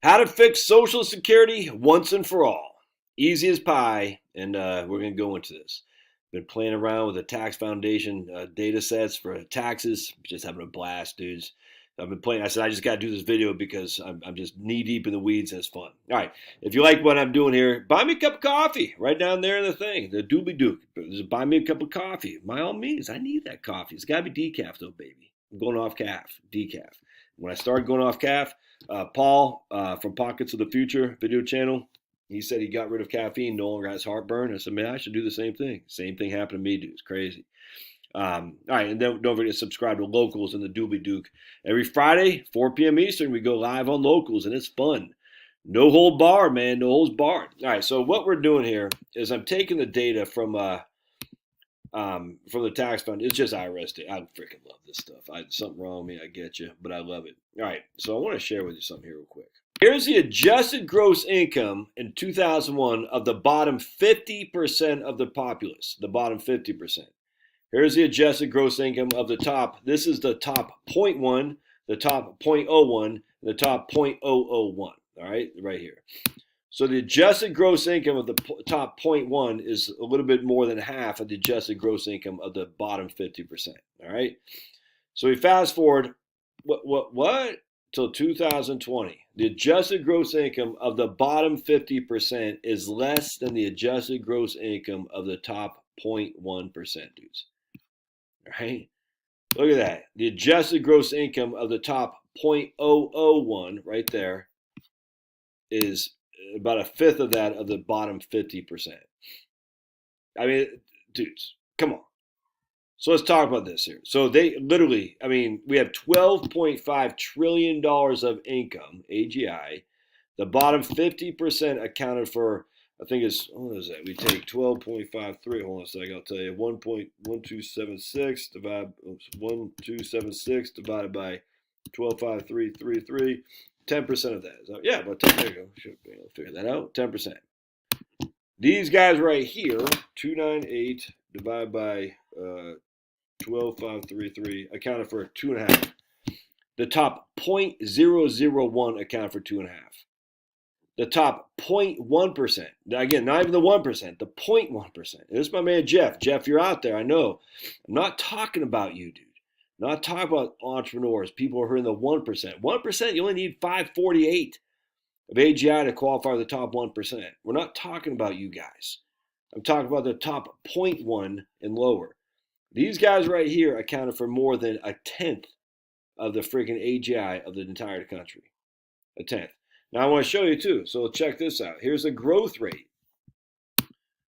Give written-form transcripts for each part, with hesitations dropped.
How to fix Social Security once and for all. Easy as pie, and we're going to go into this. Been playing around with the tax foundation data sets for taxes. Just having a blast, dudes. I've been playing. I said I just got to do this video because I'm just knee deep in the weeds and it's fun. All right, if you like what I'm doing here, buy me a cup of coffee right down there in the thing, the doobly dook. Just buy me a cup of coffee. By all means, I need that coffee. It's got to be decaf though, baby. I'm going off calf, decaf. When I started going off calf, Paul from Pockets of the Future video channel, he said he got rid of caffeine, no longer has heartburn. I said, man, I should do the same thing. Same thing happened to me, dude. It's crazy. All right, and then don't forget to subscribe to Locals and the Doobly Duke. Every Friday, 4 p.m. Eastern, we go live on Locals, and it's fun. No hold barred, man. No holds barred. All right, so what we're doing here is I'm taking the data from the tax fund. It's just IRS data. I freaking love this stuff. Something wrong with me, I get you, but I love it. All right, so I want to share with you something here real quick. Here's the adjusted gross income in 2001 of the bottom 50% of the populace, the bottom 50%. Here's the adjusted gross income of the top. This is the top 0.1, the top 0.01, and the top 0.001. All right, right here. So the adjusted gross income of the top 0.1 is a little bit more than half of the adjusted gross income of the bottom 50%. All right. So we fast forward, what? Till 2020. The adjusted gross income of the bottom 50% is less than the adjusted gross income of the top 0.1%, dudes. All right. Look at that. The adjusted gross income of the top 0.001 right there is about a fifth of that of the bottom 50%. I mean, dudes, come on. So let's talk about this here. So they literally, I mean, we have $12.5 trillion of income, AGI. The bottom 50% accounted for, I think it's, what is that? We take 12.53, hold on a second, I'll tell you, 1.1276 divided by 12.5333, 10% of that. So, yeah, but there you go. Should be able to figure that out. 10%. These guys right here, 298 divided by 12.533 accounted for 2.5. The top 0.001 accounted for 2.5. The top 0.1%, again, not even the 1%, the 0.1%. This is my man Jeff. Jeff, you're out there, I know. I'm not talking about you, dude. I'm not talking about entrepreneurs, people who are in the 1%. 1%, you only need 548 of AGI to qualify for the top 1%. We're not talking about you guys. I'm talking about the top 0.1 and lower. These guys right here accounted for more than a tenth of the freaking AGI of the entire country. A tenth. Now I want to show you too. So check this out. Here's the growth rate.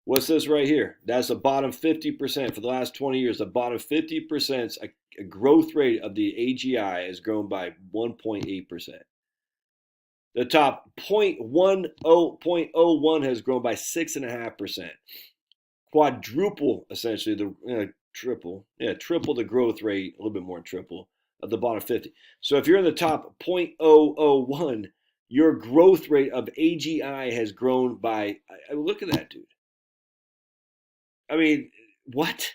What's this right here? That's the bottom 50% for the last 20 years. The bottom 50% a growth rate of the AGI has grown by 1.8%. The top 0.01 has grown by 6.5%. Quadruple, essentially, triple the growth rate, a little bit more than triple, of the bottom 50. So if you're in the top 0.001, your growth rate of AGI has grown by, look at that, dude. I mean, what?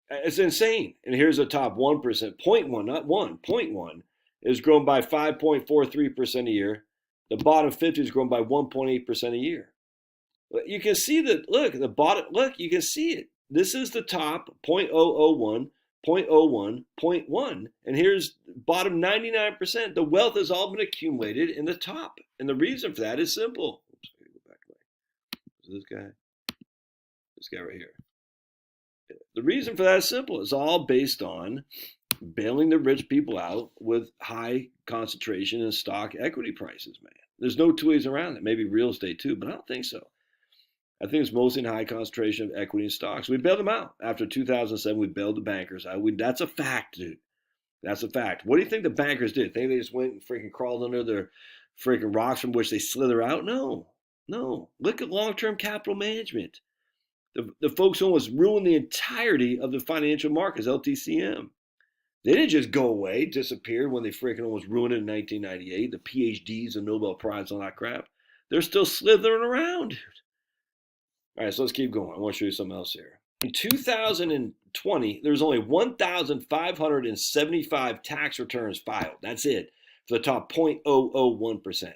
It's insane. And here's the top 1%, 0.1, not 1, 0.1 is grown by 5.43% a year. The bottom 50 is grown by 1.8% a year. You can see that, look, the bottom, look, you can see it. This is the top 0.001, 0.01, 0.1, and here's bottom 99%. The wealth has all been accumulated in the top. And the reason for that is simple. Oops, I gotta go back to this guy right here. The reason for that is simple. It's all based on bailing the rich people out with high concentration in stock equity prices, man. There's no two ways around it. Maybe real estate too, but I don't think so. I think it's mostly in high concentration of equity and stocks. We bailed them out. After 2007, we bailed the bankers out. That's a fact, dude. That's a fact. What do you think the bankers did? Think they just went and freaking crawled under their freaking rocks from which they slither out? No. Look at long-term capital management. The folks who almost ruined the entirety of the financial markets, LTCM. They didn't just go away, disappear when they freaking almost ruined it in 1998. The PhDs and Nobel Prize and all that crap. They're still slithering around, dude. All right, so let's keep going. I want to show you something else here. In 2020, there's only 1,575 tax returns filed. That's it. for the top 0.001%.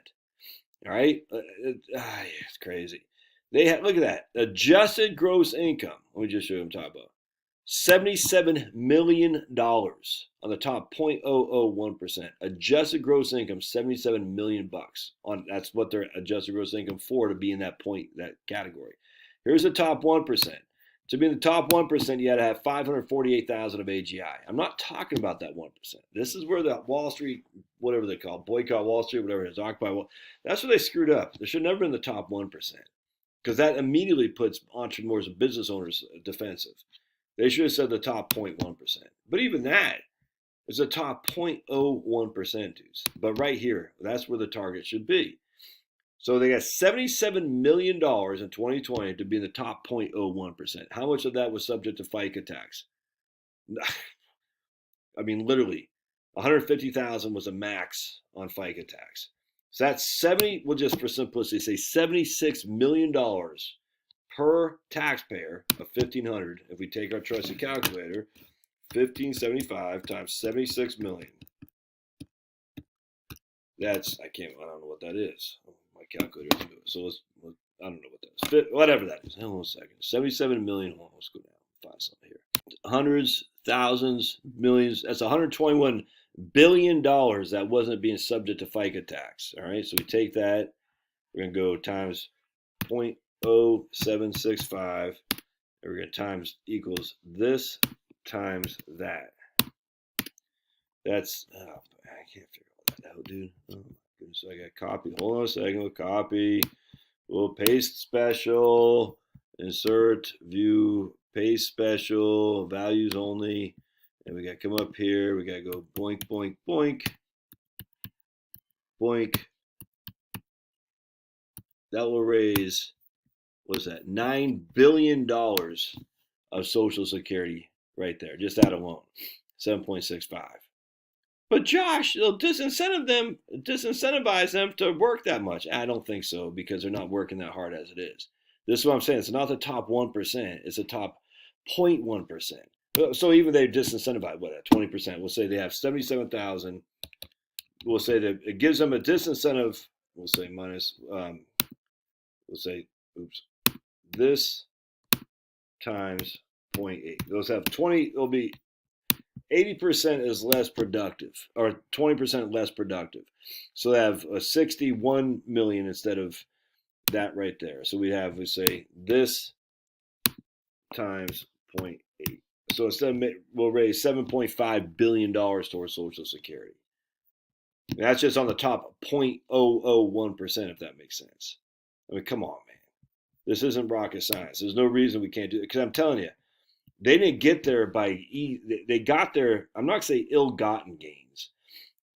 All right, it's crazy. They have, look at that, adjusted gross income. Let me just show you what I'm talking about. $77 million on the top 0.001%. Adjusted gross income, $77 million on, that's what their adjusted gross income for to be in that category. Here's the top 1%. To be in the top 1%, you had to have 548,000 of AGI. I'm not talking about that 1%. This is where the Wall Street, whatever they call it, boycott Wall Street, whatever it is, Occupy Wall, that's where they screwed up. They should never been in the top 1%, because that immediately puts entrepreneurs and business owners defensive. They should have said the top 0.1%. But even that is the top 0.01%, dudes. But right here, that's where the target should be. So they got $77 million in 2020 to be in the top 0.01%. How much of that was subject to FICA tax? I mean, literally, 150,000 was a max on FICA tax. So that's we'll just for simplicity say $76 million per taxpayer of $1,500. If we take our trusty calculator, 1,575 times 76 million. That's, I don't know what that is. My calculator doesn't do it. So I don't know what that is. Whatever that is. Hold on a second. 77 million. Hold on, let's go down. Find something here. Hundreds, thousands, millions. That's $121 billion that wasn't being subject to FICA tax. All right. So we take that. We're going to go times 0.0765. And we're going to times equals this times that. That's, I can't figure all that out, dude. Oh my goodness, I got copy. Hold on a second, we'll copy. We'll paste special, insert, view, paste special, values only. And we got to come up here. We got to go boink, boink, boink. Boink. That will raise, what's that, $9 billion of Social Security right there, just that alone, 7.65. But Josh, they'll disincentivize them to work that much. I don't think so, because they're not working that hard as it is. This is what I'm saying. It's not the top 1%. It's the top 0.1%. So even they disincentivize, what, at 20%? We'll say they have 77,000. We'll say that it gives them a disincentive. We'll say minus, we'll say, oops, this times 0.8. Those have 20, it'll be 80% is less productive, or 20% less productive. So they have a 61 million instead of that right there. So we say this times 0.8. So instead we'll raise $7.5 billion towards Social Security. And that's just on the top 0.001%, if that makes sense. I mean, come on, man. This isn't rocket science. There's no reason we can't do it. Because I'm telling you, they didn't get there they got there, I'm not going to say ill-gotten gains.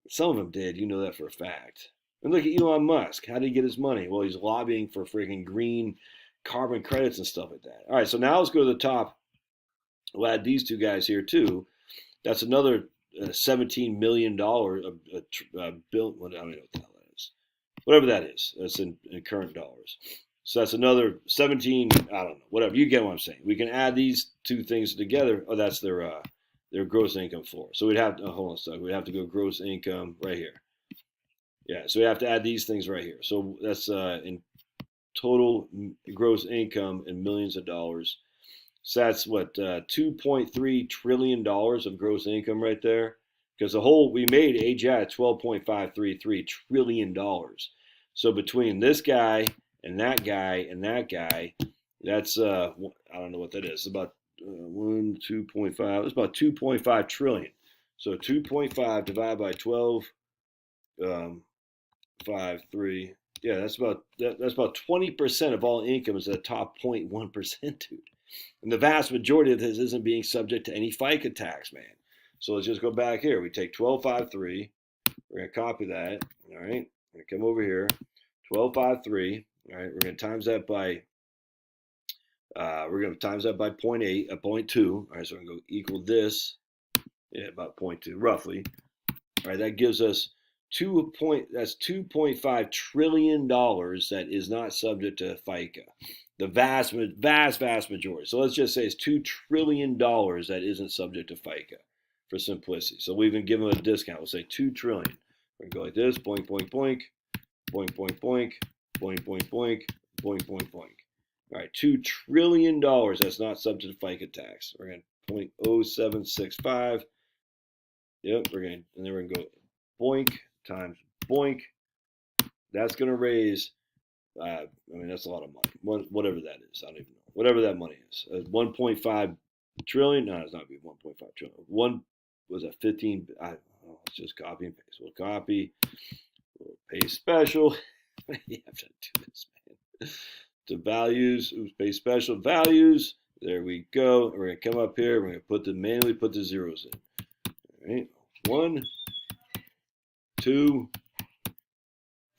Some of them did, you know that for a fact. And look at Elon Musk. How did he get his money? Well, he's lobbying for freaking green carbon credits and stuff like that. All right, so now let's go to the top. We'll add these two guys here too. That's another $17 million bill. Well, I don't know what the hell that is. Whatever that is. That's in current dollars. So that's another 17, I don't know, whatever. You get what I'm saying. We can add these two things together. Oh, that's their gross income floor. So we'd have to, hold on a second. We'd have to go gross income right here. Yeah, so we have to add these things right here. So that's in total gross income in millions of dollars. So that's what, $2.3 trillion of gross income right there. Because we made AGI at $12.533 trillion. So between this guy and that guy and that guy, that's I don't know what that is. It's about 2.5. It's about 2.5 trillion. So 2.5 divided by 12, 5.3. Yeah, that's about 20% of all income is the top 0.1%, dude. And the vast majority of this isn't being subject to any FICA tax, man. So let's just go back here. We take 12.53. We're gonna copy that. All right. We're gonna come over here. 12.53. All right, we're going to times that by 0.8, 0.2. All right, so we're going to go equal this, about 0.2, roughly. All right, that gives us that's $2.5 trillion that is not subject to FICA. The vast majority. So let's just say it's $2 trillion that isn't subject to FICA, for simplicity. So we've been given a discount. We'll say $2 trillion. We're going to go like this, boink, boink, boink, boink, boink, boink, boink, boink, boink, boink, boink, boink. All right, $2 trillion. That's not subject to FICA tax. We're going to 0.0765. Yep, and then we're going to go boink times boink. That's going to raise, I mean, that's a lot of money. Whatever that is, I don't even know. Whatever that money is. 1.5 trillion. No, it's not going to be 1.5 trillion. One was a 15. Let's just copy and paste. We'll copy. We'll paste special. You have to do this, man. To values. Oops, paste special values. There we go. We're going to come up here. We're going to manually put the zeros in. All right. 1, 2,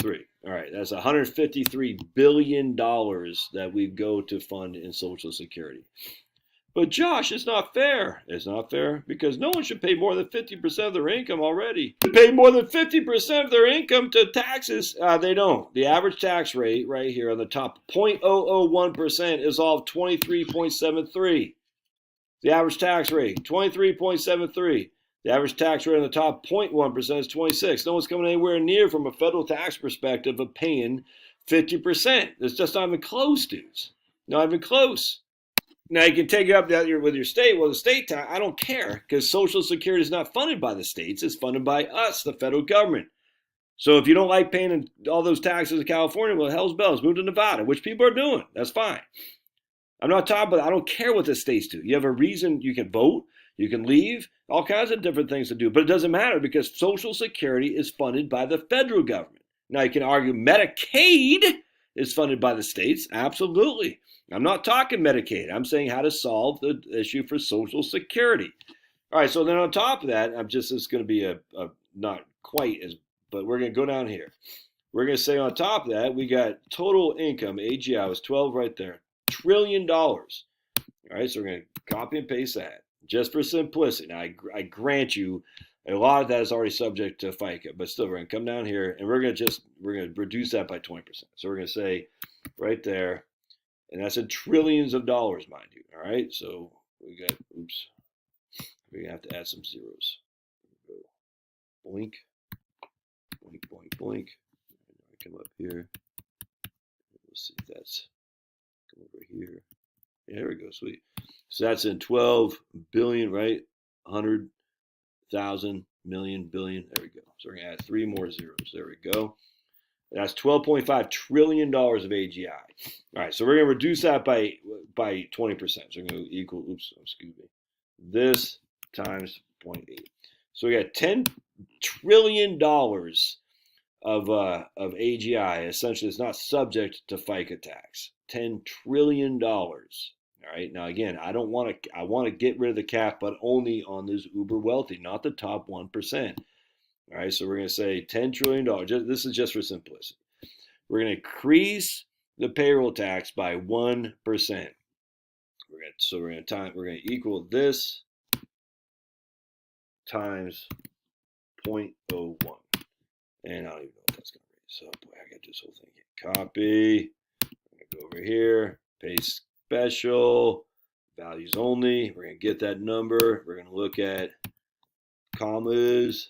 3. All right. That's $153 billion that we go to fund in Social Security. But Josh, it's not fair. It's not fair because no one should pay more than 50% of their income already. They pay more than 50% of their income to taxes. They don't. The average tax rate right here on the top 0.001% is all 23.73. The average tax rate, 23.73. The average tax rate on the top 0.1% is 26. No one's coming anywhere near from a federal tax perspective of paying 50%. It's just not even close, dudes. Not even close. Now, you can take it up with your state. Well, the state tax, I don't care because Social Security is not funded by the states. It's funded by us, the federal government. So if you don't like paying all those taxes in California, well, hell's bells, move to Nevada, which people are doing. That's fine. I'm not talking about, I don't care what the states do. You have a reason, you can vote, you can leave, all kinds of different things to do. But it doesn't matter because Social Security is funded by the federal government. Now, you can argue Medicaid is funded by the states. Absolutely. I'm not talking Medicaid. I'm saying how to solve the issue for Social Security. All right, so then on top of that, it's going to be a not quite as, but we're going to go down here. We're going to say on top of that, we got total income, AGI was 12 right there, $1 trillion. All right, so we're going to copy and paste that just for simplicity. Now, I grant you a lot of that is already subject to FICA, but still, we're going to come down here and we're going to reduce that by 20%. So we're going to say right there, and that's in trillions of dollars, mind you. All right, so we got, oops, we're gonna have to add some zeros. Boink, boink, boink, boink. Come up here. Let's see if that's come over here. Yeah, there we go, sweet. So that's in 12 billion, right? 100,000, million, billion. There we go. So we're gonna add 3 more zeros. There we go. That's $12.5 trillion of AGI. All right, so we're going to reduce that by 20%. So we're going to equal, this times 0.8. So we got $10 trillion of AGI. Essentially, it's not subject to FICA tax. $10 trillion. All right, now again, I want to get rid of the cap, but only on those uber wealthy, not the top 1%. All right, so we're going to say $10 trillion. This is just for simplicity. We're going to increase the payroll tax by 1%. We're going to equal this times 0.01. And I don't even know what that's going to raise. So, boy, I got this whole thing here. Copy. I'm going to go over here, paste special, values only. We're going to get that number. We're going to look at commas.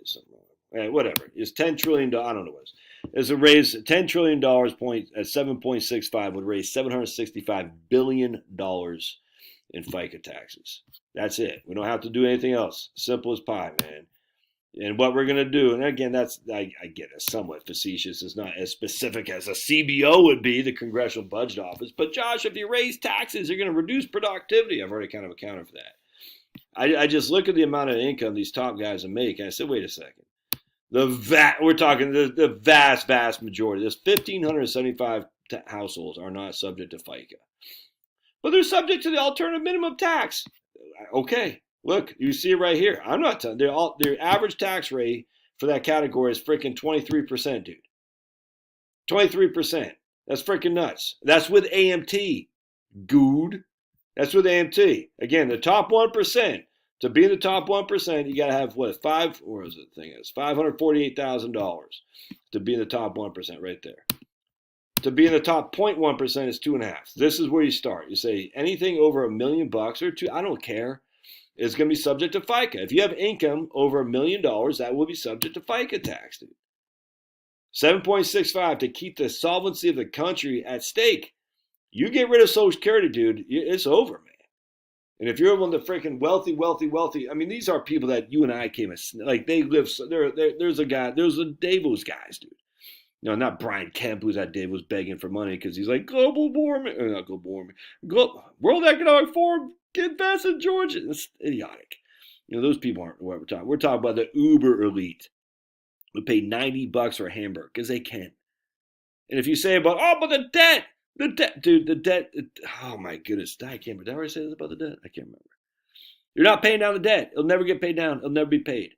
Something wrong. Whatever. It's $10 trillion. I don't know what it is. It's a raise. $10 trillion point at 7.65 would raise $765 billion in FICA taxes. That's it. We don't have to do anything else. Simple as pie, man. And what we're going to do, and again, I get it, somewhat facetious. It's not as specific as a CBO would be, the Congressional Budget Office. But Josh, if you raise taxes, you're going to reduce productivity. I've already kind of accounted for that. I just look at the amount of income these top guys are making. I said, wait a second. We're talking the vast majority. There's 1,575 households are not subject to FICA. But they're subject to the alternative minimum tax. Okay, look, you see it right here. I'm not telling you. Their average tax rate for that category is freaking 23%, dude. 23%. That's freaking nuts. That's with AMT, good. That's with AMT. Again, the top 1%. To be in the top 1%, you got to have what? $548,000 to be in the top 1% right there. To be in the top 0.1% is 2.5. This is where you start. You say anything over $1 million or two. I don't care. is going to be subject to FICA. If you have income over $1 million, that will be subject to FICA tax, dude. 7.65 to keep the solvency of the country at stake. You get rid of Social Security, dude, it's over, man. And if you're one of the freaking wealthy, I mean, these are people that you and I came as, like, they live, there's a Davos guys, dude. No, not Brian Kemp, who's at Davos begging for money because he's like, global warming, not global warming, World Economic Forum, invest in Georgia. It's idiotic. Those people aren't what we're talking. We're talking about the uber elite who pay $90 for a hamburger because they can. And if you say about, but the debt, dude, the debt, oh my goodness, I can't remember. Did I already say this about the debt? I can't remember. You're not paying down the debt. It'll never get paid down. It'll never be paid.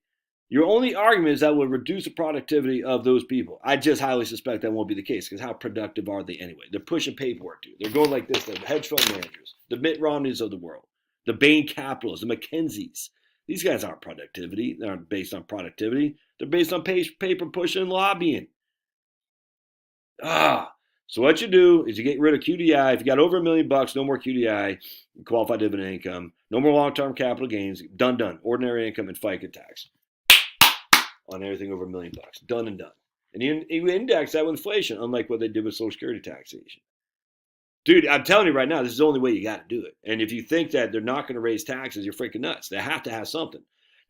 Your only argument is that will reduce the productivity of those people. I just highly suspect that won't be the case because how productive are they anyway? They're pushing paperwork, dude. They're going like this. The hedge fund managers, the Mitt Romneys of the world, the Bain Capitalists, the McKinseys. These guys aren't productivity. They aren't based on productivity. They're based on paper pushing and lobbying. So what you do is you get rid of QDI. If you got over $1 million, no more QDI, qualified dividend income, no more long-term capital gains, done. Ordinary income and FICA tax on everything over $1 million, done and done. And you index that with inflation, unlike what they did with Social Security taxation. Dude, I'm telling you right now, this is the only way you got to do it. And if you think that they're not going to raise taxes, you're freaking nuts. They have to have something.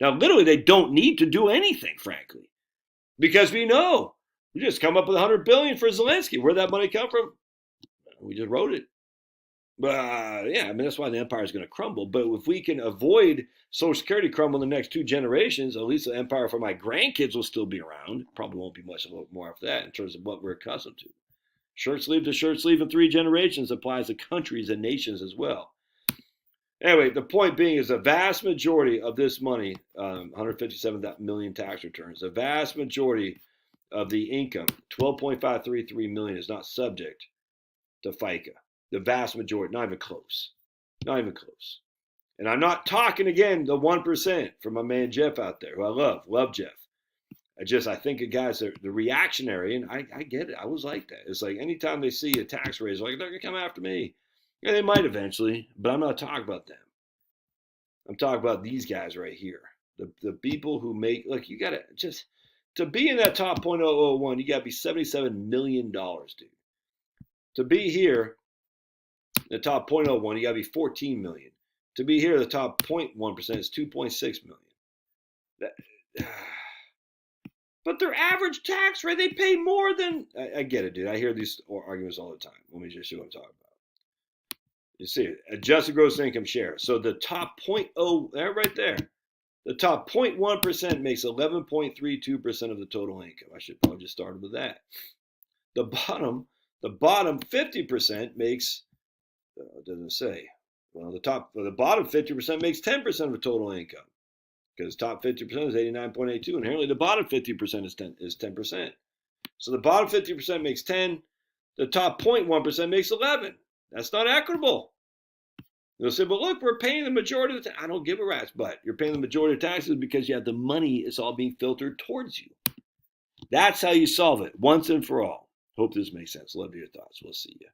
Now, literally, they don't need to do anything, frankly, because we know. We just come up with $100 billion for Zelensky. Where'd that money come from? We just wrote it. Yeah, I mean, that's why the empire is going to crumble. But if we can avoid Social Security crumble in the next 2 generations, at least the empire for my grandkids will still be around. Probably won't be much more after that in terms of what we're accustomed to. Shirt sleeve to shirt sleeve in 3 generations applies to countries and nations as well. Anyway, the point being is the vast majority of this money, 157 million tax returns, the vast majority of the income, 12.533 million, is not subject to FICA. The vast majority, not even close. Not even close. And I'm not talking, again, the 1% from my man Jeff out there, who I love Jeff. I think of guys that the reactionary, and I get it. I was like that. It's like anytime they see a tax raise, like, they're going to come after me. Yeah, they might eventually, but I'm not talking about them. I'm talking about these guys right here. The people who make, look, you got to just, to be in that top 0.001, you got to be $77 million, dude. To be here, the top 0.01, you got to be 14 million. To be here, the top 0.1% is 2.6 million. But their average tax rate, they pay more than, I get it, dude. I hear these arguments all the time. Let me just show what I'm talking about. You see it, adjusted gross income share. So the top 0.0, right there, the top 0.1% makes 11.32% of the total income. I should probably just start with that. The bottom 50% makes, it doesn't say. Well, the bottom 50% makes 10% of the total income, because top 50% is 89.82. Inherently, the bottom 50% is 10%. So the bottom 50% makes 10. The top 0.1% makes 11. That's not equitable. They'll say, but look, we're paying the majority of the tax. I don't give a rat's butt. You're paying the majority of taxes because you have the money. It's all being filtered towards you. That's how you solve it once and for all. Hope this makes sense. Love your thoughts. We'll see you.